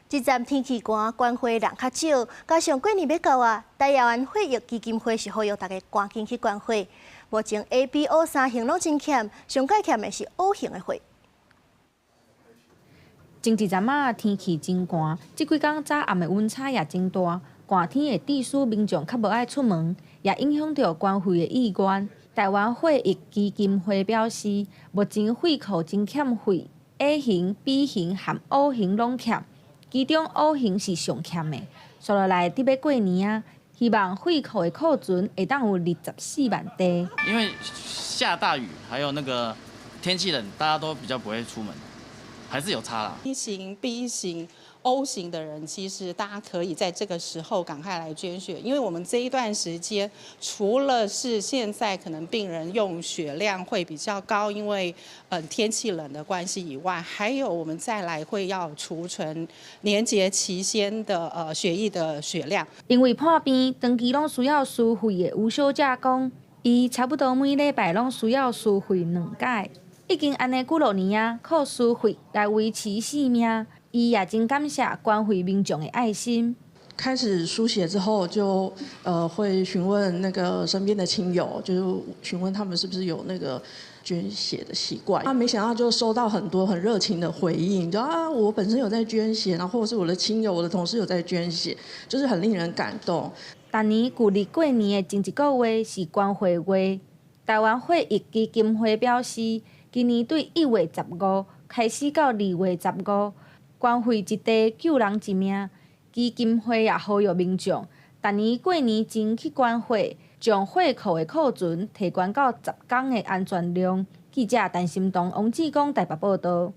这站天气寒，关会人较少，加上过年要到啊，台湾血液基金会是呼吁大家赶紧去关会。目前 A、B、O 三型拢真欠，上介欠的是 O 型的血。前一阵仔天气真寒，即几天早暗的温差也真大，寒天会致使民众较无爱出门，也影响到关会的意愿。台湾血液基金会表示，目前血库真欠血 ，A 型、B 型和 O 型拢欠，其中 O 型是上欠的。接落来伫要过年啊，希望血库的库存会当有24万袋。因为下大雨，还有那个天气冷，大家都比较不会出门，还是有差啦。A 型、B 型、O 型的人，其实大家可以在这个时候赶快来捐血，因为我们这一段时间，除了是现在可能病人用血量会比较高，因为天气冷的关系以外，还有我们再来会要储存年节期间的血液的血量。因为破病，长期拢需要输血的吴小姐讲，伊差不多每礼拜拢需要输血2届，已经安尼几落年啊，靠输血来维持性命。伊也真感谢关会民众的爱心。开始输血之后就，会询问那个身边的亲友，就是询问他们是不是有那个捐血的习惯。没想到就收到很多很热情的回应，就我本身有在捐血，然后或者是我的亲友、我的同事有在捐血，就是很令人感动。逐年距离过年的前一个月是关会月，台湾血液基金会表示，今年对1月15开始到2月15。关会一地救人一命，基金会也呼吁民众，逐年过年前去关会，将血库的库存提悬到10天的安全量。记者陈心东、王志光台北报道。